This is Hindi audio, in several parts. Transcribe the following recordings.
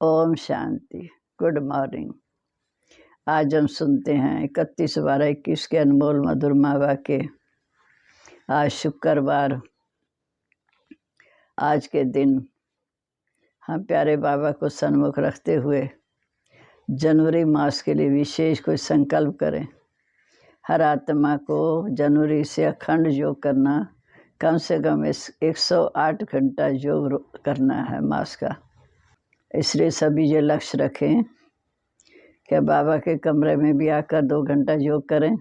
ओम शांति। Good morning. आज हम सुनते हैं 31/12/21 के अनमोल मधुर माँ वाक्य। आज शुक्रवार, आज के दिन हम प्यारे बाबा को सन्मुख रखते हुए जनवरी मास के लिए विशेष कोई संकल्प करें। हर आत्मा को जनवरी से अखंड योग करना, कम से कम 108 घंटा योग करना है मास का। इसलिए सभी ये लक्ष्य रखें कि बाबा के कमरे में भी आकर 2 घंटा योग करें,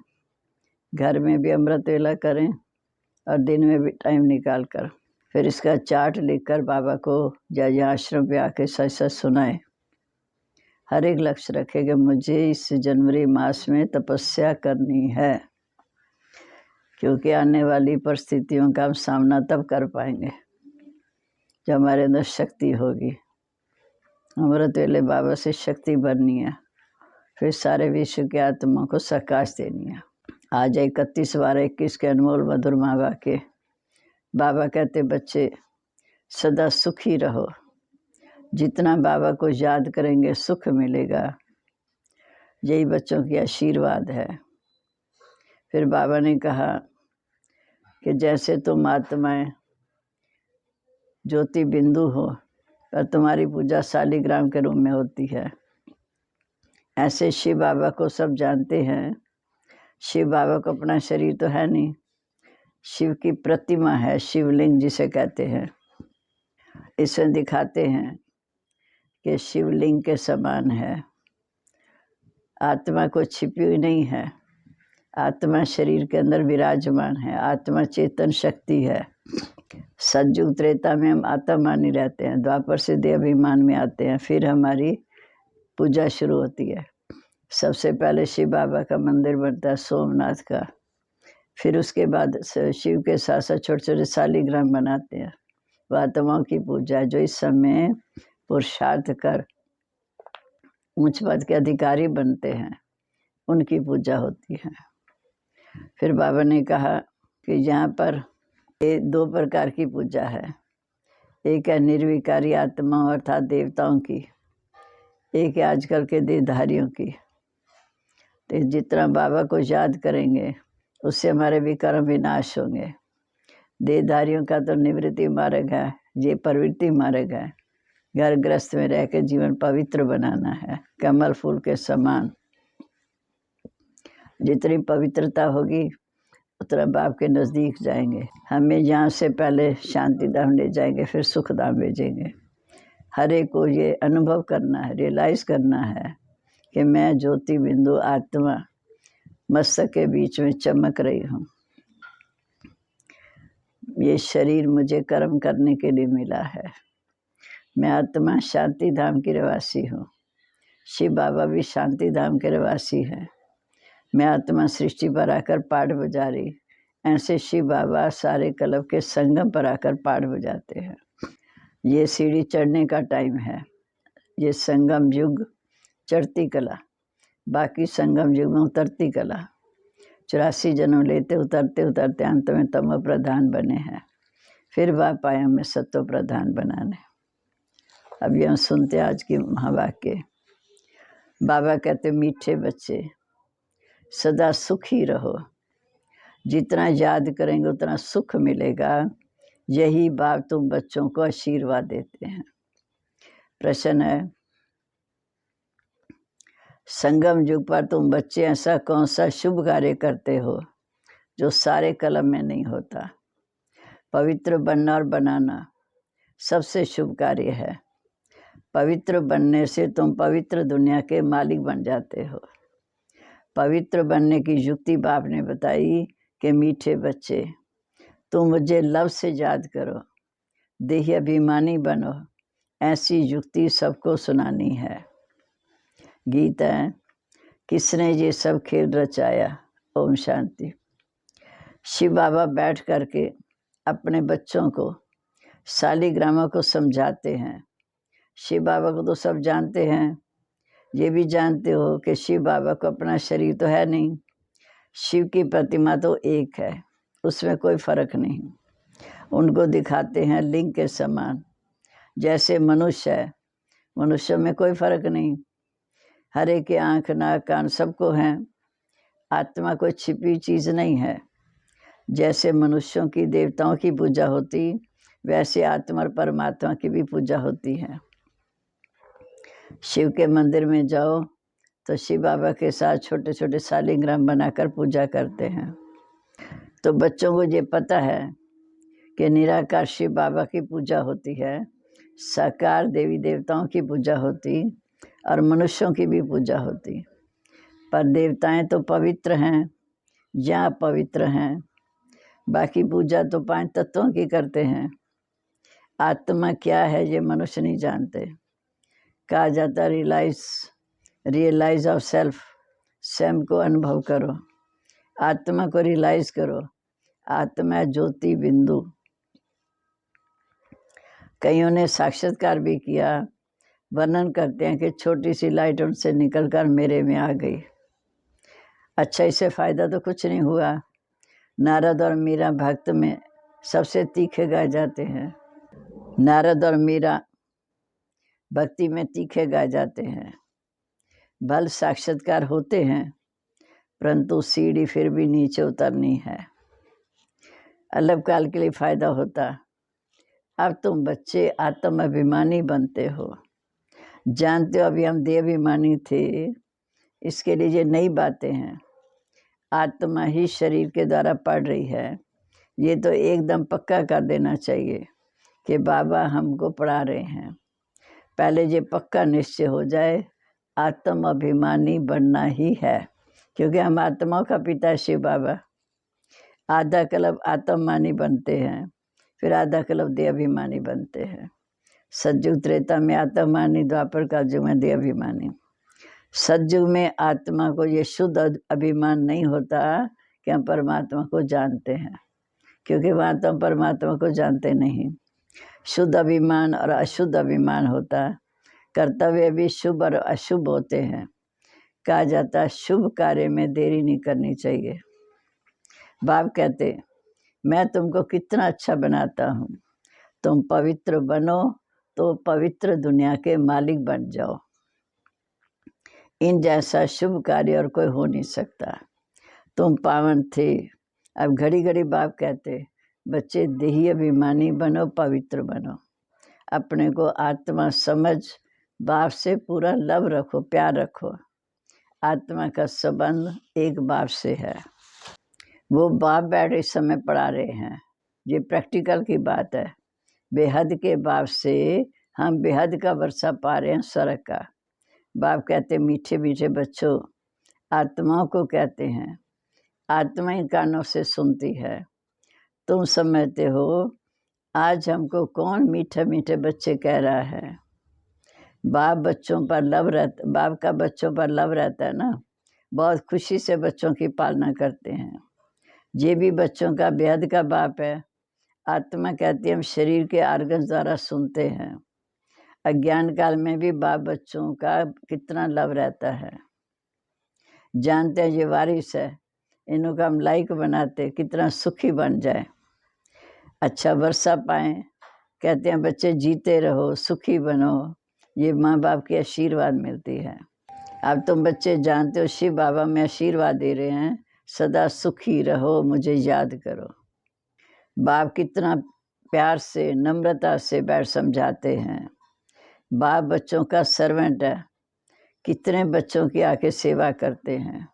घर में भी अमृत वेला करें और दिन में भी टाइम निकाल कर फिर इसका चार्ट लिखकर बाबा को जय आश्रम पे आके सच सच सुनाए। हर एक लक्ष्य रखे कि मुझे इस जनवरी मास में तपस्या करनी है, क्योंकि आने वाली परिस्थितियों का हम सामना तब कर पाएंगे जब हमारे अंदर शक्ति होगी। अमृत वेले बाबा से शक्ति भरनी है, फिर सारे विश्व की आत्मा को प्रकाश देनी है। आज 31/12/21 के अनमोल मधुर माँ वाक्य। बाबा कहते, बच्चे सदा सुखी रहो। जितना बाबा को याद करेंगे सुख मिलेगा, यही बच्चों की आशीर्वाद है। फिर बाबा ने कहा कि जैसे तुम आत्माएं ज्योति बिंदु हो और तुम्हारी पूजा शालिग्राम के रूप में होती है, ऐसे शिव बाबा को सब जानते हैं। शिव बाबा को अपना शरीर तो है नहीं, शिव की प्रतिमा है, शिवलिंग जिसे कहते हैं। इसमें दिखाते हैं कि शिवलिंग के समान है। आत्मा को छिपी हुई नहीं है, आत्मा शरीर के अंदर विराजमान है। आत्मा चेतन शक्ति है। सतयुग त्रेता में हम आत्मानी रहते हैं, द्वापर से देह अभिमान में आते हैं, फिर हमारी पूजा शुरू होती है। सबसे पहले शिव बाबा का मंदिर बनता है, सोमनाथ का। फिर उसके बाद शिव के साथ साथ छोटे छोटे शालिग्राम बनाते हैं। वह आत्माओं की पूजा जो इस समय पुरुषार्थ कर उच्च पद के अधिकारी बनते हैं, उनकी पूजा होती है। फिर बाबा ने कहा कि यहाँ पर 2 प्रकार की पूजा है। एक है निर्विकारी आत्मा अर्थात देवताओं की, एक है आजकल के देहधारियों की। तो जितना बाबा को याद करेंगे उससे हमारे विकर्म विनाश होंगे। देहधारियों का तो निवृत्ति मार्ग है, ये प्रवृत्ति मार्ग है। घर गृहस्थ में रह के जीवन पवित्र बनाना है, कमल फूल के समान। जितनी पवित्रता होगी उतना बाप के नज़दीक जाएंगे। हमें यहाँ से पहले शांति धाम ले जाएंगे, फिर सुख धाम भेजेंगे। हर एक को ये अनुभव करना है, रियलाइज़ करना है कि मैं ज्योति बिंदु आत्मा मस्तक के बीच में चमक रही हूँ। ये शरीर मुझे कर्म करने के लिए मिला है। मैं आत्मा शांति धाम की रहवासी हूँ। शिव बाबा भी शांति धाम के रहवासी हैं। मैं आत्मा सृष्टि पर आकर पाठ बजा रही, ऐसे शिव बाबा सारे कल्प के संगम पर आकर पाठ बजाते हैं। ये सीढ़ी चढ़ने का टाइम है। ये संगम युग चढ़ती कला, बाकी संगम युग में उतरती कला। 84 जन्म लेते उतरते उतरते अंत में तमो प्रधान बने हैं। फिर बाप आए हमें सत्व प्रधान बनाने। अब हम सुनते आज की महावाक्य। बाबा कहते, मीठे बच्चे सदा सुखी रहो। जितना याद करेंगे उतना सुख मिलेगा, यही बात तुम बच्चों को आशीर्वाद देते हैं। प्रश्न है, संगम युग पर तुम बच्चे ऐसा कौन सा शुभ कार्य करते हो जो सारे कलम में नहीं होता? पवित्र बनना और बनाना सबसे शुभ कार्य है। पवित्र बनने से तुम पवित्र दुनिया के मालिक बन जाते हो। पवित्र बनने की युक्ति बाप ने बताई कि मीठे बच्चे तुम मुझे लव से याद करो, देही अभिमानी बनो। ऐसी युक्ति सबको सुनानी है। गीत है, किसने ये सब खेल रचाया। ओम शांति। शिव बाबा बैठ करके अपने बच्चों को शालिग्रामों को समझाते हैं। शिव बाबा को तो सब जानते हैं। ये भी जानते हो कि शिव बाबा को अपना शरीर तो है नहीं, शिव की प्रतिमा तो एक है, उसमें कोई फर्क नहीं। उनको दिखाते हैं लिंग के समान। जैसे मनुष्य है मनुष्यों में कोई फर्क नहीं, हर एक के आँख नाक कान सबको हैं। आत्मा कोई छिपी चीज़ नहीं है। जैसे मनुष्यों की देवताओं की पूजा होती, वैसे आत्मा और परमात्मा की भी पूजा होती है। शिव के मंदिर में जाओ तो शिव बाबा के साथ छोटे छोटे शालिग्राम बनाकर पूजा करते हैं। तो बच्चों को ये पता है कि निराकार शिव बाबा की पूजा होती है, साकार देवी देवताओं की पूजा होती और मनुष्यों की भी पूजा होती। पर देवताएं तो पवित्र हैं या अपवित्र हैं, बाकी पूजा तो 5 तत्वों की करते हैं। आत्मा क्या है ये मनुष्य नहीं जानते। कहा जाता रियलाइज ऑफ सेल्फ, स्वयं को अनुभव करो, आत्मा को रियलाइज करो। आत्मा ज्योति बिंदु। कईयों ने साक्षात्कार भी किया, वर्णन करते हैं कि छोटी सी लाइट उनसे निकलकर मेरे में आ गई। अच्छा, इससे फायदा तो कुछ नहीं हुआ। नारद और मीरा भक्त में सबसे तीखे गाए जाते हैं। नारद और मीरा भक्ति में तीखे गाए जाते हैं। भल साक्षात्कार होते हैं, परंतु सीढ़ी फिर भी नीचे उतरनी है। अल्पकाल के लिए फायदा होता। अब तुम बच्चे आत्म अभिमानी बनते हो। जानते हो अभी हम देहाभिमानी थे, इसके लिए ये नई बातें हैं। आत्मा ही शरीर के द्वारा पढ़ रही है। ये तो एकदम पक्का कर देना चाहिए कि बाबा हमको पढ़ा रहे हैं। पहले ये पक्का निश्चय हो जाए, आत्म अभिमानी बनना ही है, क्योंकि हम आत्माओं का पिता शिव बाबा। आधा कल्प आत्ममानी बनते हैं, फिर आधा कल्प देहाभिमानी बनते हैं। सतयुग त्रेता में आत्ममानी, द्वापर का युग में देहाभिमानी। सतयुग में आत्मा को ये शुद्ध अभिमान नहीं होता कि हम परमात्मा को जानते हैं, क्योंकि वहाँ तो हम परमात्मा को जानते नहीं। शुद्ध अभिमान और अशुद्ध अभिमान होता। कर्तव्य भी शुभ और अशुभ होते हैं। कहा जाता है शुभ कार्य में देरी नहीं करनी चाहिए। बाप कहते मैं तुमको कितना अच्छा बनाता हूँ, तुम पवित्र बनो तो पवित्र दुनिया के मालिक बन जाओ। इन जैसा शुभ कार्य और कोई हो नहीं सकता। तुम पावन थे। अब घड़ी घड़ी बाप कहते बच्चे देही अभिमानी बनो, पवित्र बनो। अपने को आत्मा समझ, बाप से पूरा लव रखो, प्यार रखो। आत्मा का संबंध एक बाप से है। वो बाप बैठ इस समय पढ़ा रहे हैं। ये प्रैक्टिकल की बात है। बेहद के बाप से हम बेहद का वर्षा पा रहे हैं, स्वर्ग का। बाप कहते मीठे मीठे बच्चों, आत्माओं को कहते हैं। आत्मा ही कानों से सुनती है। तुम समझते हो आज हमको कौन मीठे मीठे बच्चे कह रहा है। बाप बच्चों पर लव रहता, बाप का बच्चों पर लव रहता है ना। बहुत खुशी से बच्चों की पालना करते हैं। ये भी बच्चों का बेहद का बाप है। आत्मा कहती है हम शरीर के आर्गन द्वारा सुनते हैं। अज्ञान काल में भी बाप बच्चों का कितना लव रहता है। जानते हैं ये वारिस है, इन्हों का हम लाइक बनाते, कितना सुखी बन जाए, अच्छा वर्षा पाएं। कहते हैं बच्चे जीते रहो, सुखी बनो। ये माँ बाप की आशीर्वाद मिलती है। अब तुम बच्चे जानते हो शिव बाबा में आशीर्वाद दे रहे हैं, सदा सुखी रहो, मुझे याद करो। बाप कितना प्यार से नम्रता से बैठ समझाते हैं। बाप बच्चों का सर्वेंट है। कितने बच्चों की आके सेवा करते हैं।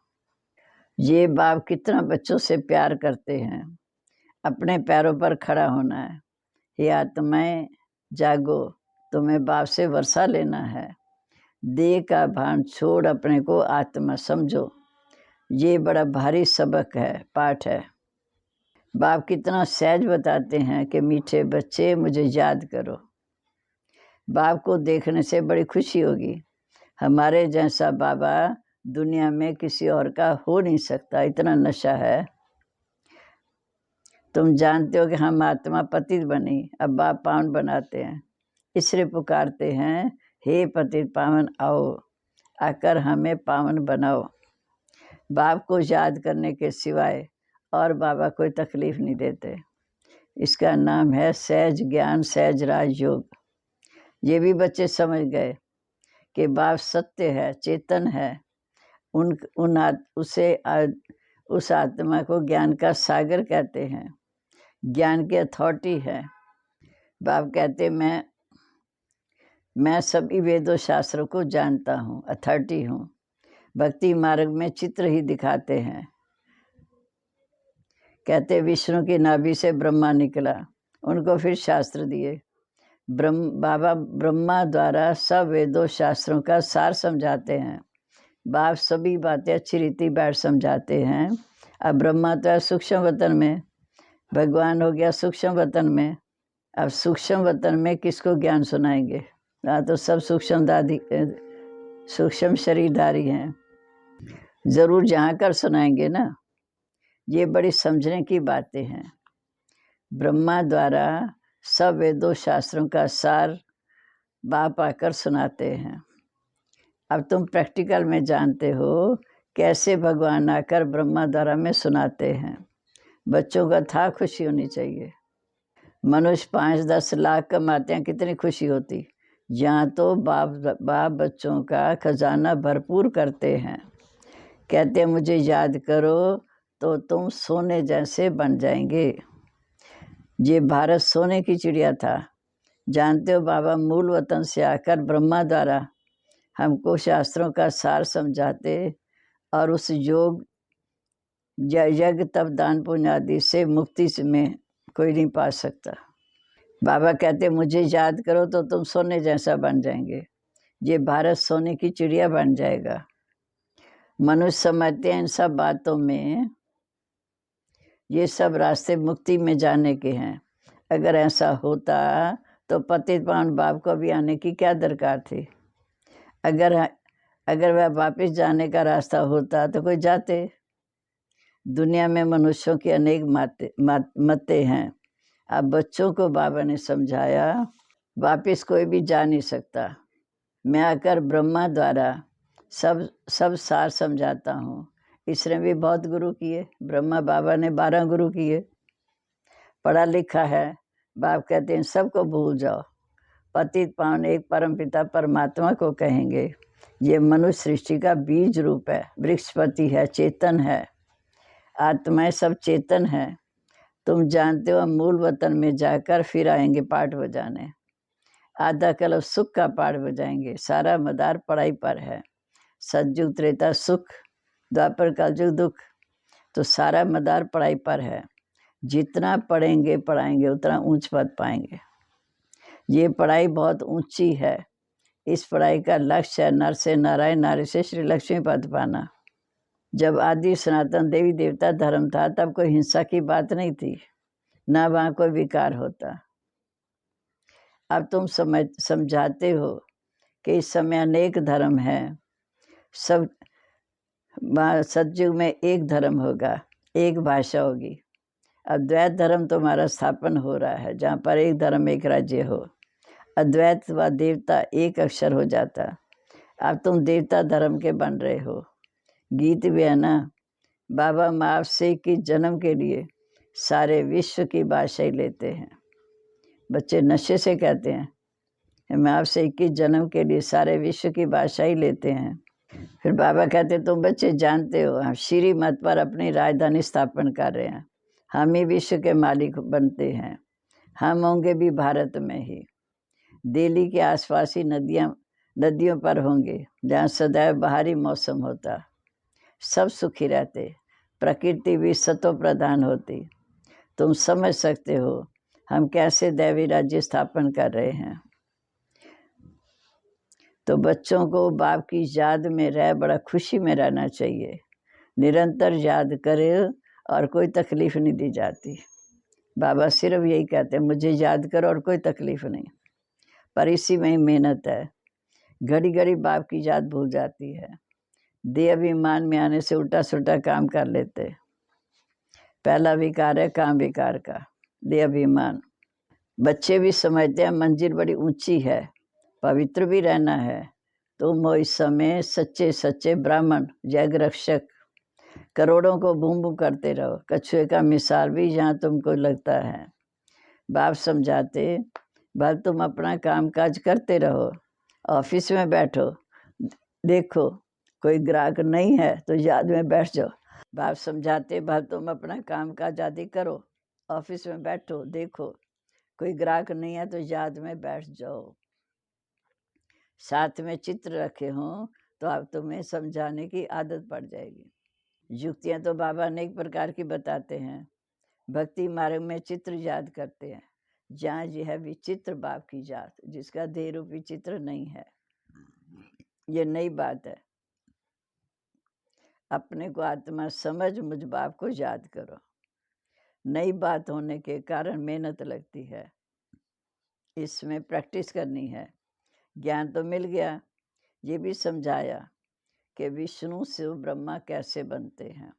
ये बाप कितना बच्चों से प्यार करते हैं। अपने पैरों पर खड़ा होना है। हे आत्माएं जागो, तुम्हें बाप से वर्षा लेना है। देह का भान छोड़ अपने को आत्मा समझो। ये बड़ा भारी सबक है, पाठ है। बाप कितना सहज बताते हैं कि मीठे बच्चे मुझे याद करो। बाप को देखने से बड़ी खुशी होगी। हमारे जैसा बाबा दुनिया में किसी और का हो नहीं सकता, इतना नशा है। तुम जानते हो कि हम आत्मा पतित बनी, अब बाप पावन बनाते हैं। इसलिए पुकारते हैं हे पतित पावन आओ, आकर हमें पावन बनाओ। बाप को याद करने के सिवाय और बाबा कोई तकलीफ नहीं देते। इसका नाम है सहज ज्ञान, सहज राज योग। ये भी बच्चे समझ गए। कि बाप सत्य है, चेतन है, उस आत्मा को ज्ञान का सागर कहते हैं, ज्ञान की अथॉरिटी है। बाप कहते मैं सभी वेदों शास्त्रों को जानता हूँ, अथॉरिटी हूँ। भक्ति मार्ग में चित्र ही दिखाते हैं। कहते विष्णु की नाभि से ब्रह्मा निकला, उनको फिर शास्त्र दिए। बाबा ब्रह्मा द्वारा सब वेदों शास्त्रों का सार समझाते हैं। बाप सभी बातें अच्छी रीति बैठ समझाते हैं। अब ब्रह्मा तो है सूक्ष्म वतन में, भगवान हो गया सूक्ष्म वतन में। अब सूक्ष्म वतन में किसको ज्ञान सुनाएंगे? तो सब सूक्ष्म शरीरधारी हैं, जरूर जहाँ कर सुनाएंगे ना। ये बड़ी समझने की बातें हैं। ब्रह्मा द्वारा सब वेदों शास्त्रों का सार बाप आकर सुनाते हैं। अब तुम प्रैक्टिकल में जानते हो कैसे भगवान आकर ब्रह्मा द्वारा में सुनाते हैं। बच्चों का था खुशी होनी चाहिए। मनुष्य 5-10 लाख कमाते हैं, कितनी खुशी होती। यहाँ तो बाप बच्चों का खजाना भरपूर करते हैं। कहते हैं मुझे याद करो तो तुम सोने जैसे बन जाएंगे। ये भारत सोने की चिड़िया था। जानते हो बाबा मूल वतन से आकर ब्रह्मा द्वारा हमको शास्त्रों का सार समझाते और उस योग यज्ञ तप दान पुण्य आदि से मुक्ति में कोई नहीं पा सकता। बाबा कहते मुझे याद करो तो तुम सोने जैसा बन जाएंगे। ये भारत सोने की चिड़िया बन जाएगा। मनुष्य समझते हैं इन सब बातों में ये सब रास्ते मुक्ति में जाने के हैं। अगर ऐसा होता तो पतित पावन बाप को भी आने की क्या दरकार थी? अगर वह वापस जाने का रास्ता होता तो कोई जाते। दुनिया में मनुष्यों की अनेक मतें हैं। अब बच्चों को बाबा ने समझाया वापस कोई भी जा नहीं सकता। मैं आकर ब्रह्मा द्वारा सब सार समझाता हूँ। इसने भी बहुत गुरु किए। ब्रह्मा बाबा ने 12 गुरु किए। पढ़ा लिखा है। बाप कहते हैं सबको भूल जाओ, पतित पावन एक परमपिता परमात्मा को कहेंगे। ये मनुष्य सृष्टि का बीज रूप है, वृक्षपति है, चेतन है। आत्माएं सब चेतन है। तुम जानते हो मूल वतन में जाकर फिर आएंगे पाठ बजाने। आधा कलव सुख का पाठ बजाएंगे। सारा मदार पढ़ाई पर है। सतयुग त्रेता सुख, द्वापर कलयुग दुख। तो सारा मदार पढ़ाई पर है। जितना पढ़ेंगे पढ़ाएंगे उतना ऊंच पद पाएंगे। ये पढ़ाई बहुत ऊंची है। इस पढ़ाई का लक्ष्य है नर से नारायण, नारी से श्री लक्ष्मी पद पाना। जब आदि सनातन देवी देवता धर्म था तब कोई हिंसा की बात नहीं थी, ना वहाँ कोई विकार होता। अब तुम समझाते हो कि इस समय अनेक धर्म हैं। सब सतयुग में एक धर्म होगा, एक भाषा होगी। अद्वैत धर्म तुम्हारा स्थापन हो रहा है, जहाँ पर एक धर्म एक राज्य हो। अद्वैत व देवता एक अक्षर हो जाता। अब तुम देवता धर्म के बन रहे हो। गीत भी है ना, बाबा मैं आपसे की जन्म के लिए सारे विश्व की भाषा लेते हैं। बच्चे नशे से कहते हैं मैं आपसे 21 जन्म के लिए सारे विश्व की भाषा ही लेते हैं। फिर बाबा कहते तुम बच्चे जानते हो हम श्री मत पर अपनी राजधानी स्थापन कर रहे हैं। हम ही विश्व के मालिक बनते हैं। हम होंगे भी भारत में ही। दिल्ली के आसपास ही नदियों पर होंगे, जहाँ सदैव बाहरी मौसम होता। सब सुखी रहते, प्रकृति भी सतो प्रधान होती। तुम समझ सकते हो हम कैसे दैवी राज्य स्थापन कर रहे हैं। तो बच्चों को बाप की याद में रह बड़ा खुशी में रहना चाहिए। निरंतर याद करे और कोई तकलीफ नहीं दी जाती। बाबा सिर्फ यही कहते हैं मुझे याद करो और कोई तकलीफ नहीं। पर इसी में ही मेहनत है। घड़ी घड़ी बाप की याद भूल जाती है। देह अभिमान में आने से उल्टा सुल्टा काम कर लेते। पहला विकार है काम विकार का, देह अभिमान। बच्चे भी समझते हैं मंजिल बड़ी ऊंची है, पवित्र भी रहना है। तुम हो इस समय सच्चे सच्चे ब्राह्मण, जग रक्षक। करोड़ों को बूम बूम करते रहो। कछुए का मिसाल भी यहाँ तुमको लगता है। बाप समझाते बस तुम अपना काम काज करते रहो, ऑफिस में बैठो देखो कोई ग्राहक नहीं है तो याद में बैठ जाओ। बाप समझाते, बाप तुम अपना काम काज आदि करो, ऑफिस में बैठो, देखो कोई ग्राहक नहीं है तो याद में बैठ जाओ। साथ में चित्र रखे हों तो आप तुम्हें समझाने की आदत पड़ जाएगी। युक्तियां तो बाबा अनेक प्रकार की बताते हैं। भक्ति मार्ग में चित्र याद करते हैं। जहाँ यह है विचित्र बाप की जात, जिसका देह रूपी चित्र नहीं है। ये नई बात है। अपने को आत्मा समझ मुझ बाप को याद करो। नई बात होने के कारण मेहनत लगती है, इसमें प्रैक्टिस करनी है। ज्ञान तो मिल गया, ये भी समझाया कि विष्णु शिव ब्रह्मा कैसे बनते हैं।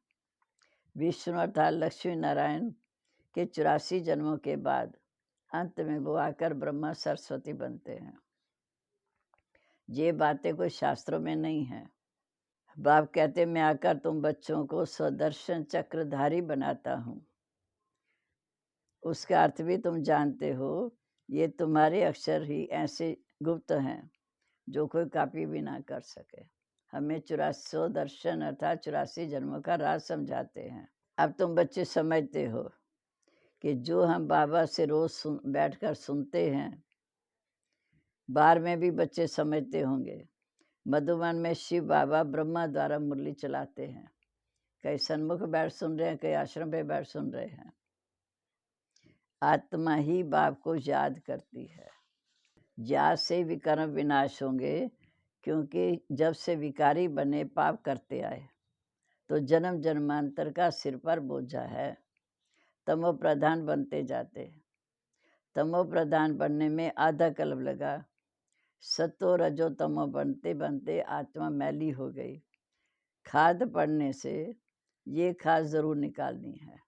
विष्णु अर्थात लक्ष्मी नारायण के 84 जन्मों के बाद अंत में वो आकर ब्रह्मा सरस्वती बनते हैं। ये बातें कोई शास्त्रों में नहीं है। बाप कहते मैं आकर तुम बच्चों को स्वदर्शन चक्रधारी बनाता हूँ। उसका अर्थ भी तुम जानते हो। ये तुम्हारे अक्षर ही ऐसे गुप्त हैं जो कोई कॉपी भी ना कर सके। हमें 84 दर्शन अर्थात 84 जन्मों का राज समझाते हैं। अब तुम बच्चे समझते हो कि जो हम बाबा से रोज बैठकर सुनते हैं, बाहर में भी बच्चे समझते होंगे। मधुबन में शिव बाबा ब्रह्मा द्वारा मुरली चलाते हैं। कई सन्मुख बैठ सुन रहे हैं, कई आश्रम पे बैठ सुन रहे हैं। आत्मा ही बाप को याद करती है। याद से विकर्म विनाश होंगे, क्योंकि जब से विकारी बने पाप करते आए तो जन्म जन्मांतर का सिर पर बोझा है। तमो प्रधान बनते जाते। तमो प्रधान बनने में आधा कल्प लगा। सतो रजो तमो बनते बनते आत्मा मैली हो गई। खाद पड़ने से ये खाद जरूर निकालनी है।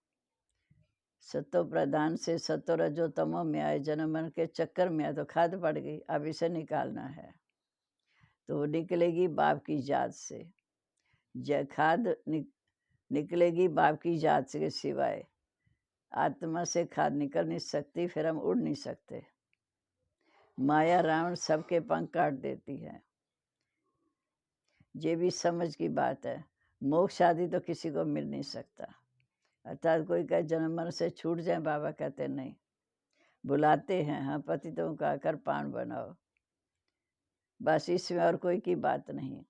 सतो प्रधान से सतो रजो तमो में आए, जन्म मरण के चक्कर में आए तो खाद पड़ गई। अब इसे निकालना है तो निकलेगी बाप की याद से। खाद निकलेगी बाप की याद से सिवाय आत्मा से खाद निकल नहीं सकती। फिर हम उड़ नहीं सकते। माया रावण सबके पंख काट देती है। ये भी समझ की बात है। मोक्ष आदि तो किसी को मिल नहीं सकता। अर्थात कोई कहे जन्म मरण से छूट जाए, बाबा कहते नहीं। बुलाते हैं, हाँ पतितों का आकर पान बनाओ, बस इसमें और कोई की बात नहीं।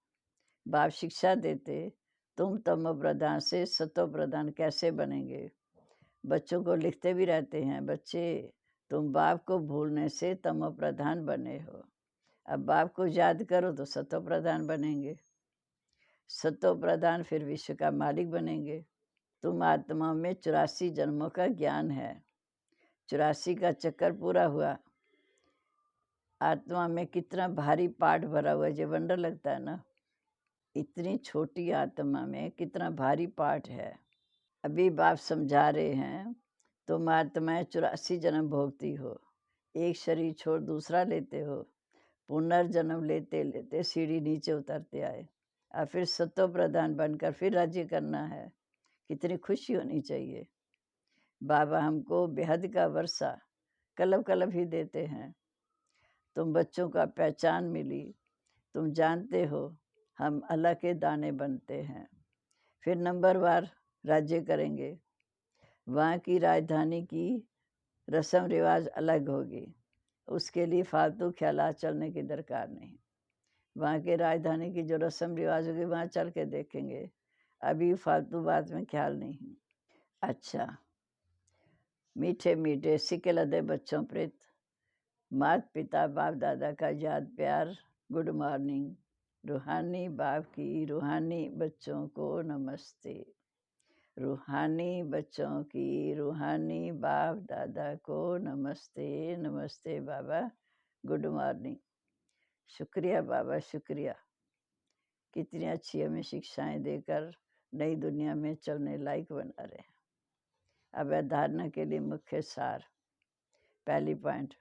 बाप शिक्षा देते, तुम तमो प्रधान से सतो प्रधान कैसे बनेंगे। बच्चों को लिखते भी रहते हैं, बच्चे तुम बाप को भूलने से तमो प्रधान बने हो। अब बाप को याद करो तो सतो प्रधान बनेंगे। सतो प्रधान फिर विश्व का मालिक बनेंगे। तुम आत्मा में 84 जन्मों का ज्ञान है। 84 का चक्कर पूरा हुआ। आत्मा में कितना भारी पाठ भरा हुआ है, ये वंडर लगता है ना। इतनी छोटी आत्मा में कितना भारी पाठ है। अभी बाप समझा रहे हैं, तुम आत्माएं 84 जन्म भोगती हो। एक शरीर छोड़ दूसरा लेते हो। पुनर्जन्म लेते लेते सीढ़ी नीचे उतरते आए। और फिर सतो प्रधान बनकर फिर राज्य करना है। कितनी खुशी होनी चाहिए। बाबा हमको बेहद का वर्षा कलब कलब ही देते हैं। तुम बच्चों का पहचान मिली। तुम जानते हो हम अल्लाह के दाने बनते हैं। फिर नंबरवार राज्य करेंगे। वहाँ की राजधानी की रस्म रिवाज अलग होगी। उसके लिए फालतू ख्यालात चलने की दरकार नहीं। वहाँ के राजधानी की जो रस्म रिवाज होगी वहाँ चल के देखेंगे। अभी फालतू बात में ख्याल नहीं। अच्छा, मीठे मीठे सिक्के लदे बच्चों प्रेत माता पिता बाप दादा का याद प्यार। Good morning. रूहानी बाप की रूहानी बच्चों को नमस्ते। रूहानी बच्चों की रूहानी बाप दादा को नमस्ते। नमस्ते बाबा, गुड मॉर्निंग। शुक्रिया बाबा, शुक्रिया। कितनी अच्छी हमें शिक्षाएं देकर नई दुनिया में चलने लायक बना रहे हैं। अब धारणा के लिए मुख्य सार। पहली पॉइंट,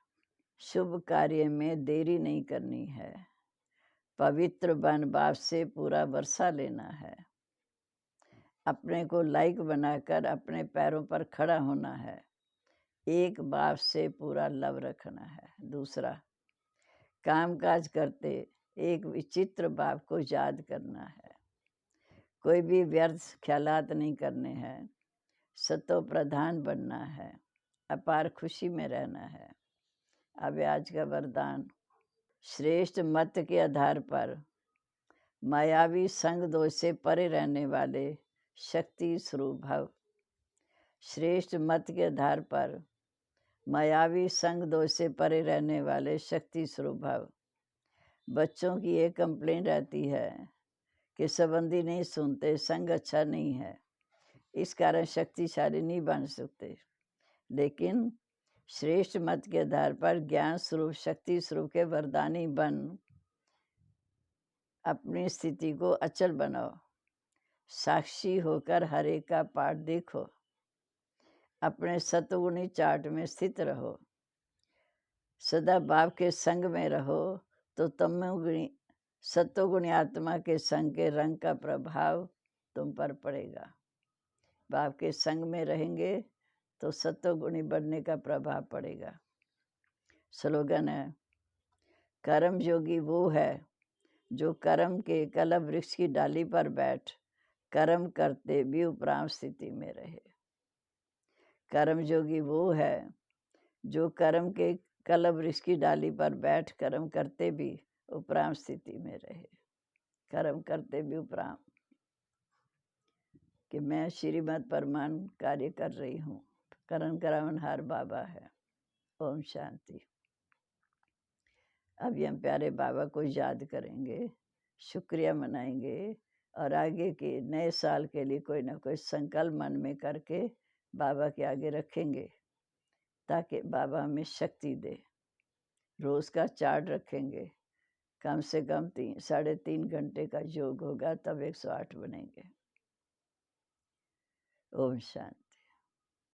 शुभ कार्य में देरी नहीं करनी है। पवित्र बन बाप से पूरा वर्षा लेना है। अपने को लायक बनाकर अपने पैरों पर खड़ा होना है। एक बाप से पूरा लव रखना है। दूसरा, कामकाज करते एक विचित्र भाव को याद करना है। कोई भी व्यर्थ ख्यालात नहीं करने हैं। सतो प्रधान बनना है। अपार खुशी में रहना है। अब आज का वरदान। श्रेष्ठ मत के आधार पर मायावी संग दोष से परे रहने वाले शक्ति स्वरूप भव। श्रेष्ठ मत के आधार पर मायावी संग दोष से परे रहने वाले शक्ति स्वरूप भव। बच्चों की एक कंप्लेंट रहती है कि संबंधी नहीं सुनते, संग अच्छा नहीं है, इस कारण शक्तिशाली नहीं बन सकते। लेकिन श्रेष्ठ मत के आधार पर ज्ञान स्वरूप शक्ति स्वरूप के वरदानी बन अपनी स्थिति को अचल बनाओ। साक्षी होकर हर एक का पाठ देखो। अपने सतगुणी चार्ट में स्थित रहो। सदा भाव के संग में रहो तो तमोगुणी सत्वगुणी आत्मा के संग के रंग का प्रभाव तुम पर पड़ेगा। भाव के संग में रहेंगे तो सत्वगुणी बनने का प्रभाव पड़ेगा। स्लोगन है, कर्म योगी वो है जो कर्म के कलम वृक्ष की डाली पर बैठ कर्म करते भी उपराम स्थिति में रहे। कर्म योगी वो है जो कर्म के कलम वृक्ष की डाली पर बैठ कर्म करते भी उपराम स्थिति में रहे। कर्म करते भी उपराम कि मैं श्रीमद् परमान कार्य कर रही हूँ। कर्म करावनहार बाबा है। ओम शांति। अभी हम प्यारे बाबा को याद करेंगे, शुक्रिया मनाएंगे और आगे के नए साल के लिए कोई ना कोई संकल्प मन में करके बाबा के आगे रखेंगे ताकि बाबा हमें शक्ति दे। रोज़ का चार्ट रखेंगे, कम से कम 3-3.5 घंटे का योग होगा तब 108 बनेंगे। ओम शांति।